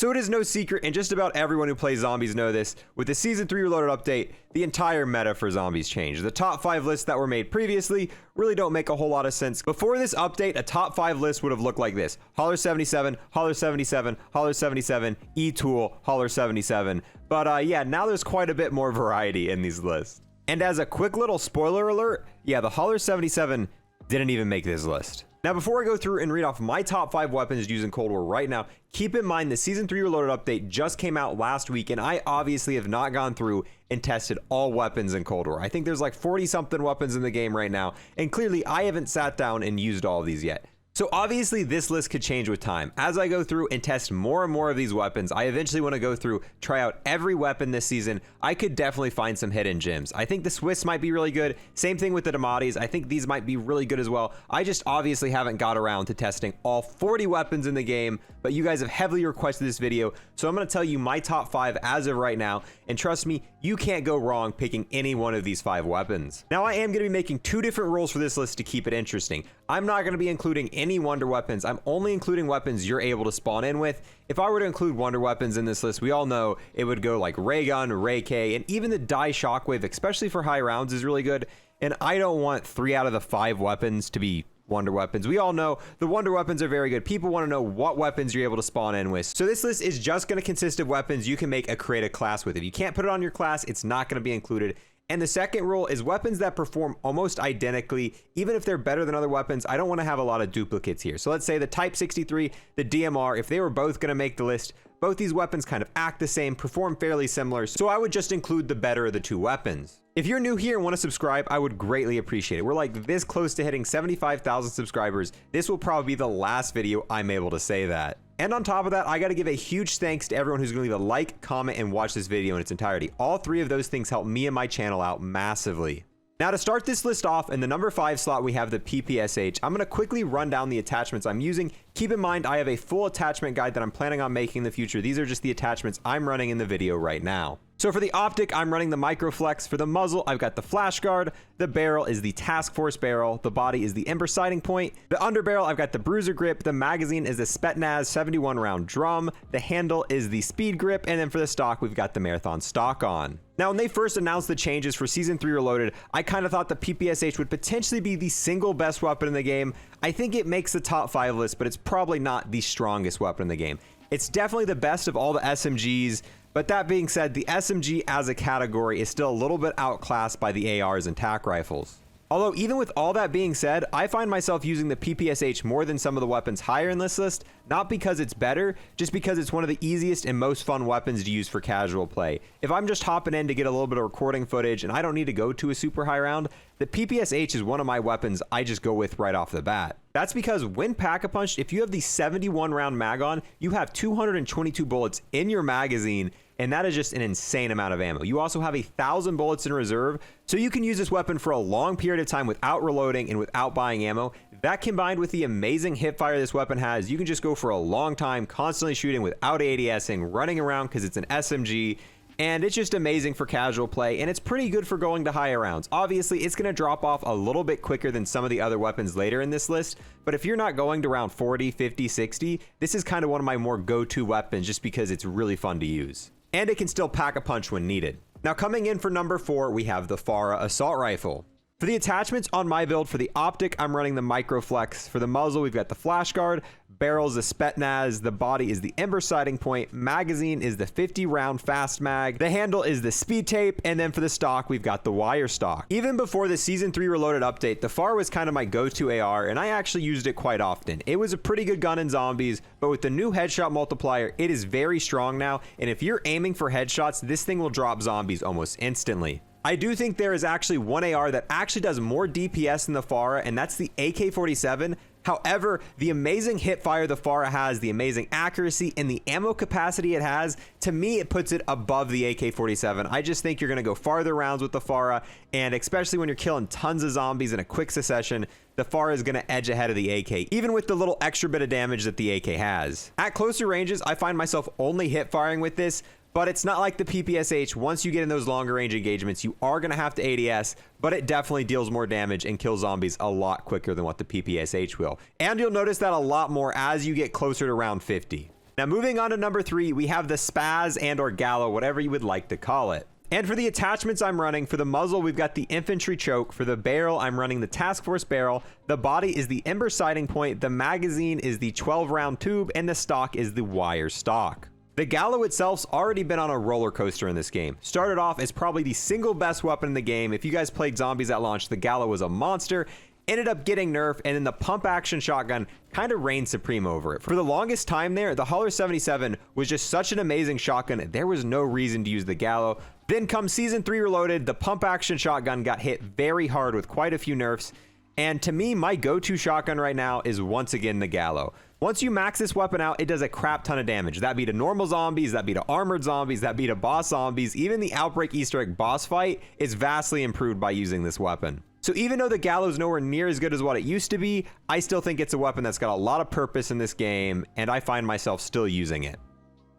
So it is no secret, and just about everyone who plays zombies know this, with the Season 3 Reloaded update, the entire meta for zombies changed. The top 5 lists that were made previously really don't make a whole lot of sense. Before this update, a top 5 list would have looked like this: Holler 77, Holler 77, Holler 77, E-Tool, Holler 77. But yeah, now there's quite a bit more variety in these lists. And as a quick little spoiler alert, yeah, the Holler 77 didn't even make this list. Now, before I go through and read off my top 5 weapons used in Cold War right now, keep in mind the Season 3 Reloaded update just came out last week, and I obviously have not gone through and tested all weapons in Cold War. I think there's like 40-something weapons in the game right now, and clearly I haven't sat down and used all of these yet. So obviously this list could change with time. As I go through and test more and more of these weapons, I eventually want to go through, try out every weapon this season. I could definitely find some hidden gems. I think the Swiss might be really good. Same thing with the Damatis. I think these might be really good as well. I just obviously haven't got around to testing all 40 weapons in the game, but you guys have heavily requested this video, so I'm going to tell you my top 5 as of right now, and trust me, you can't go wrong picking any one of these 5 weapons. Now, I am going to be making 2 different rules for this list to keep it interesting. I'm not going to be including any wonder weapons. I'm only including weapons you're able to spawn in with. If I were to include wonder weapons in this list, we all know it would go like ray gun, LAKEY, and even the die shockwave, especially for high rounds, is really good. And I don't want 3 out of the 5 weapons to be wonder weapons. We all know the wonder weapons are very good. People want to know what weapons you're able to spawn in with. So this list is just going to consist of weapons you can make a create a class with. If you can't put it on your class, it's not going to be included. And the second rule is weapons that perform almost identically. Even if they're better than other weapons, I don't want to have a lot of duplicates here. So let's say the Type 63, the DMR, if they were both going to make the list, both these weapons kind of act the same, perform fairly similar, so I would just include the better of the 2 weapons. If you're new here and want to subscribe, I would greatly appreciate it. We're like this close to hitting 75,000 subscribers. This will probably be the last video I'm able to say that. And on top of that, I got to give a huge thanks to everyone who's going to leave a like, comment, and watch this video in its entirety. All 3 of those things help me and my channel out massively. Now, to start this list off, in the number 5 slot, we have the PPSH. I'm going to quickly run down the attachments I'm using. Keep in mind, I have a full attachment guide that I'm planning on making in the future. These are just the attachments I'm running in the video right now. So for the optic, I'm running the Microflex. For the muzzle, I've got the Flash Guard. The barrel is the Task Force barrel. The body is the Ember sighting point. The underbarrel, I've got the Bruiser Grip. The magazine is the Spetsnaz 71 round drum. The handle is the Speed Grip. And then for the stock, we've got the Marathon stock on. Now, when they first announced the changes for Season 3 Reloaded, I kind of thought the PPSH would potentially be the single best weapon in the game. I think it makes the top 5 list, but it's probably not the strongest weapon in the game. It's definitely the best of all the SMGs, but that being said, the SMG as a category is still a little bit outclassed by the ARs and TAC rifles. Although even with all that being said, I find myself using the PPSH more than some of the weapons higher in this list, not because it's better, just because it's one of the easiest and most fun weapons to use for casual play. If I'm just hopping in to get a little bit of recording footage and I don't need to go to a super high round, the PPSH is one of my weapons I just go with right off the bat. That's because when pack-a-punched, if you have the 71 round mag on, you have 222 bullets in your magazine, and that is just an insane amount of ammo. You also have 1,000 bullets in reserve, so you can use this weapon for a long period of time without reloading and without buying ammo. That combined with the amazing hip fire this weapon has, you can just go for a long time, constantly shooting without ADSing, running around because it's an SMG, and it's just amazing for casual play, and it's pretty good for going to higher rounds. Obviously, it's going to drop off a little bit quicker than some of the other weapons later in this list, but if you're not going to round 40, 50, 60, this is kind of one of my more go-to weapons just because it's really fun to use. And it can still pack a punch when needed. Now, coming in for number 4, we have the FARA Assault Rifle. For the attachments on my build, for the optic, I'm running the Microflex. For the muzzle, we've got the Flash Guard. Barrel's the Spetsnaz. The body is the Ember sighting point. Magazine is the 50 round fast mag. The handle is the Speed Tape. And then for the stock, we've got the Wire Stock. Even before the Season 3 Reloaded update, the FAR was kind of my go-to AR, and I actually used it quite often. It was a pretty good gun in zombies, but with the new headshot multiplier, it is very strong now. And if you're aiming for headshots, this thing will drop zombies almost instantly. I do think there is actually one AR that actually does more DPS than the FARA, and that's the AK-47. However, the amazing hip fire the FARA has, the amazing accuracy, and the ammo capacity it has, to me, it puts it above the AK-47. I just think you're going to go farther rounds with the FARA, and especially when you're killing tons of zombies in a quick succession, the FARA is going to edge ahead of the AK, even with the little extra bit of damage that the AK has. At closer ranges, I find myself only hip firing with this, but it's not like the PPSH. Once you get in those longer range engagements, you are going to have to ADS, but it definitely deals more damage and kills zombies a lot quicker than what the PPSH will. And you'll notice that a lot more as you get closer to round 50. Now moving on to number 3, we have the Spaz and or Gallo, whatever you would like to call it. And for the attachments I'm running, for the muzzle, we've got the infantry choke. For the barrel, I'm running the task force barrel. The body is the Ember sighting point. The magazine is the 12 round tube, and the stock is the wire stock. The Gallo itself's already been on a roller coaster in this game. Started off as probably the single best weapon in the game. If you guys played zombies at launch, the Gallo was a monster. Ended up getting nerfed, and then the pump action shotgun kind of reigned supreme over it. For the longest time there, the Holler 77 was just such an amazing shotgun. There was no reason to use the Gallo. Then come Season 3 Reloaded, the pump action shotgun got hit very hard with quite a few nerfs. And to me, my go-to shotgun right now is once again the Gallo. Once you max this weapon out, it does a crap ton of damage. That be to normal zombies, that be to armored zombies, that be to boss zombies. Even the Outbreak Easter egg boss fight is vastly improved by using this weapon. So even though the Gallo is nowhere near as good as what it used to be, I still think it's a weapon that's got a lot of purpose in this game, and I find myself still using it.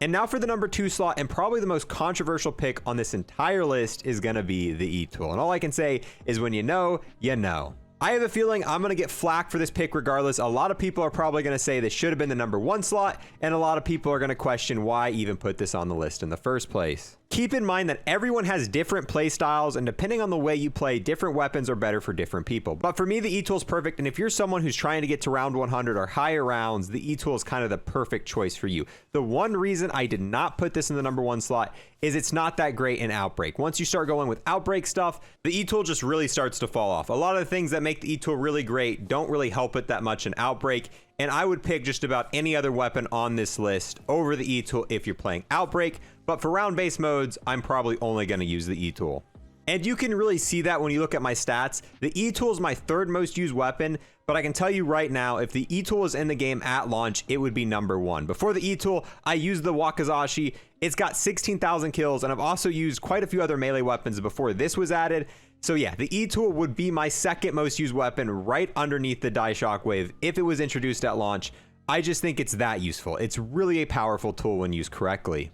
And now for the number 2 slot, and probably the most controversial pick on this entire list is gonna be the E-Tool. And all I can say is when you know, you know. I have a feeling I'm going to get flack for this pick regardless. A lot of people are probably going to say this should have been the number 1 slot, and a lot of people are going to question why I even put this on the list in the first place. Keep in mind that everyone has different play styles, and depending on the way you play, different weapons are better for different people. But for me, the E-Tool is perfect, and if you're someone who's trying to get to round 100 or higher rounds, the E-Tool is kind of the perfect choice for you. The one reason I did not put this in the number 1 slot is it's not that great in Outbreak. Once you start going with Outbreak stuff, the E-Tool just really starts to fall off. A lot of the things that make the E-Tool really great don't really help it that much in Outbreak, and I would pick just about any other weapon on this list over the E-Tool if you're playing Outbreak, but for round-based modes, I'm probably only going to use the E-Tool. And you can really see that when you look at my stats. The E-Tool is my 3rd most used weapon, but I can tell you right now, if the E-Tool was in the game at launch, it would be number 1. Before the E-Tool, I used the Wakizashi. It's got 16,000 kills, and I've also used quite a few other melee weapons before this was added. So yeah, the E-Tool would be my 2nd most used weapon right underneath the Die Shockwave if it was introduced at launch. I just think it's that useful. It's really a powerful tool when used correctly.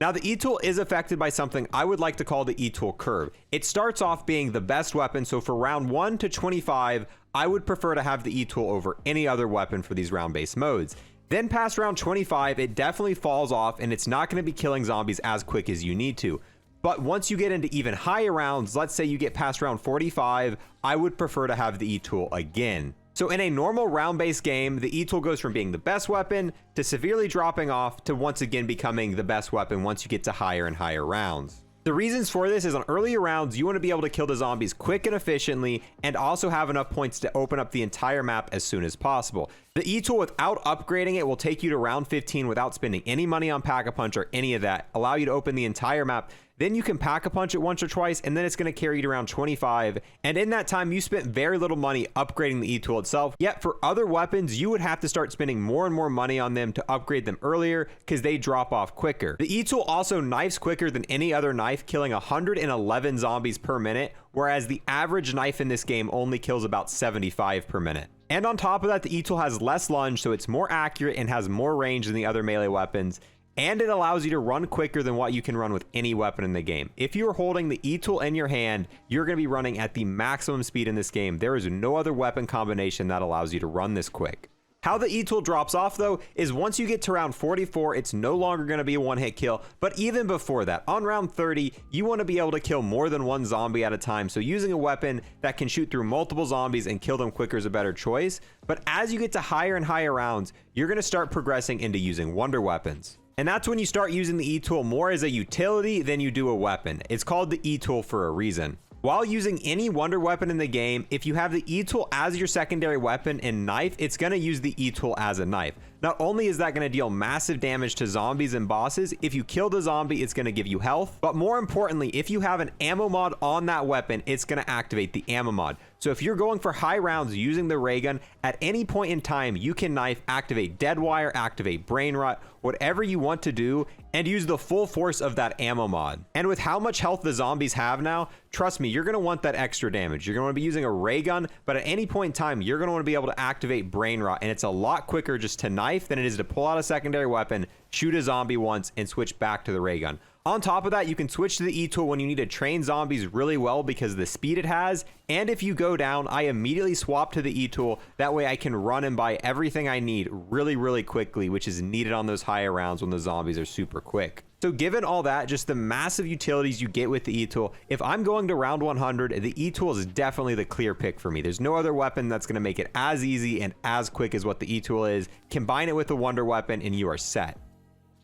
Now, the E-Tool is affected by something I would like to call the E-Tool curve. It starts off being the best weapon, so for round 1 to 25, I would prefer to have the E-Tool over any other weapon for these round-based modes. Then past round 25, it definitely falls off, and it's not going to be killing zombies as quick as you need to. But once you get into even higher rounds, let's say you get past round 45, I would prefer to have the E-Tool again. So in a normal round-based game, the E-Tool goes from being the best weapon to severely dropping off to once again becoming the best weapon once you get to higher and higher rounds. The reasons for this is on earlier rounds, you want to be able to kill the zombies quick and efficiently, and also have enough points to open up the entire map as soon as possible. The E-Tool, without upgrading it, will take you to round 15 without spending any money on Pack-a-Punch or any of that, allow you to open the entire map. Then you can Pack-a-Punch it once or twice, and then it's going to carry you to round 25. And in that time, you spent very little money upgrading the E-Tool itself. Yet for other weapons, you would have to start spending more and more money on them to upgrade them earlier because they drop off quicker. The E-Tool also knifes quicker than any other knife, killing 111 zombies per minute, whereas the average knife in this game only kills about 75 per minute. And on top of that, the E-Tool has less lunge, so it's more accurate and has more range than the other melee weapons. And it allows you to run quicker than what you can run with any weapon in the game. If you are holding the E-Tool in your hand, you're going to be running at the maximum speed in this game. There is no other weapon combination that allows you to run this quick. How the E-Tool drops off though is once you get to round 44, it's no longer going to be a one-hit kill, but even before that, on round 30, you want to be able to kill more than one zombie at a time, so using a weapon that can shoot through multiple zombies and kill them quicker is a better choice. But as you get to higher and higher rounds, you're going to start progressing into using wonder weapons. And that's when you start using the E-Tool more as a utility than you do a weapon. It's called the E-Tool for a reason. While using any wonder weapon in the game, if you have the E-Tool as your secondary weapon and knife, it's going to use the E-Tool as a knife. Not only is that going to deal massive damage to zombies and bosses, if you kill the zombie, it's going to give you health. But more importantly, if you have an ammo mod on that weapon, it's going to activate the ammo mod. So if you're going for high rounds using the ray gun, at any point in time, you can knife, activate dead wire, activate brain rot, whatever you want to do, and use the full force of that ammo mod. And with how much health the zombies have now, trust me, you're going to want that extra damage. You're going to want to be using a ray gun, but at any point in time, you're going to want to be able to activate brain rot, and it's a lot quicker just to knife knife than it is to pull out a secondary weapon, shoot a zombie once, and switch back to the ray gun. On top of that, you can switch to the E-tool when you need to train zombies really well because of the speed it has, and if you go down, I immediately swap to the E-tool. That way I can run and buy everything I need really quickly, which is needed on those higher rounds when the zombies are super quick. So given all that, just the massive utilities you get with the E-tool, if I'm going to round 100, the E-tool is definitely the clear pick for me. There's no other weapon that's going to make it as easy and as quick as what the E-tool is. Combine it with the wonder weapon and you are set.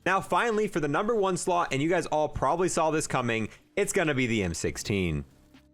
Now finally, for the number 1 slot, and you guys all probably saw this coming, it's going to be the M16.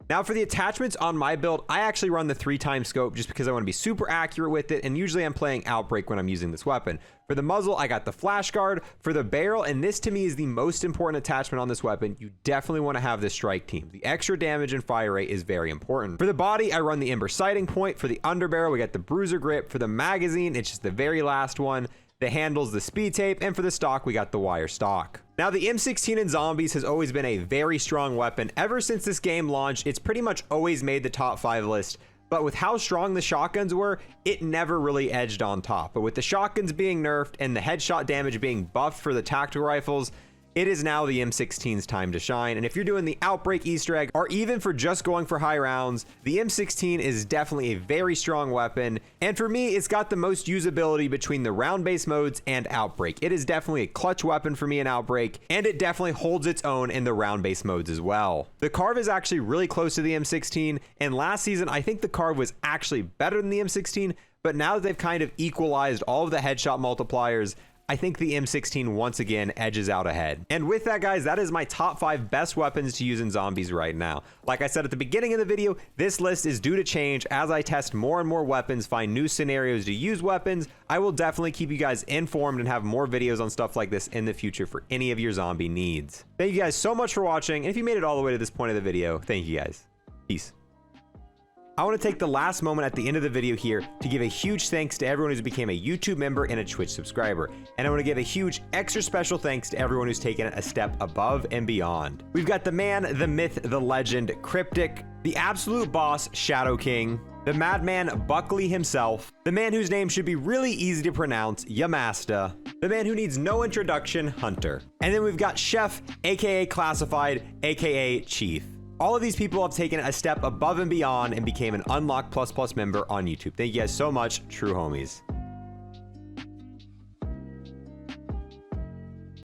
Now for the attachments on my build, I actually run the 3x scope just because I want to be super accurate with it, and usually I'm playing Outbreak when I'm using this weapon. For the muzzle, I got the flash guard. For the barrel, and this to me is the most important attachment on this weapon, you definitely want to have the strike team. The extra damage and fire rate is very important. For the body, I run the Ember sighting point. For the underbarrel, we got the Bruiser Grip. For the magazine, it's just the very last one. The handles, the speed tape, and for the stock, we got the wire stock. Now, the M16 in zombies has always been a very strong weapon. Ever since this game launched, it's pretty much always made the top 5 list. But with how strong the shotguns were, it never really edged on top. But with the shotguns being nerfed and the headshot damage being buffed for the tactical rifles, it is now the M16's time to shine. And if you're doing the Outbreak Easter egg, or even for just going for high rounds, the M16 is definitely a very strong weapon. And for me, it's got the most usability between the round-based modes and Outbreak. It is definitely a clutch weapon for me in Outbreak, and it definitely holds its own in the round-based modes as well. The Carve is actually really close to the M16, and last season, I think the Carve was actually better than the M16, but now that they've kind of equalized all of the headshot multipliers, I think the M16 once again edges out ahead. And with that, guys, that is my top 5 best weapons to use in zombies right now. Like I said at the beginning of the video, this list is due to change as I test more and more weapons, find new scenarios to use weapons. I will definitely keep you guys informed and have more videos on stuff like this in the future for any of your zombie needs. Thank you guys so much for watching, and if you made it all the way to this point of the video, thank you guys. Peace. I want to take the last moment at the end of the video here to give a huge thanks to everyone who's became a YouTube member and a Twitch subscriber. And I want to give a huge extra special thanks to everyone who's taken it a step above and beyond. We've got the man, the myth, the legend, Cryptic, the absolute boss, Shadow King, the madman, Buckley himself, the man whose name should be really easy to pronounce, Yamasta, the man who needs no introduction, Hunter. And then we've got Chef, aka Classified, aka Chief. All of these people have taken it a step above and beyond and became an Unlock++ member on YouTube. Thank you guys so much, true homies.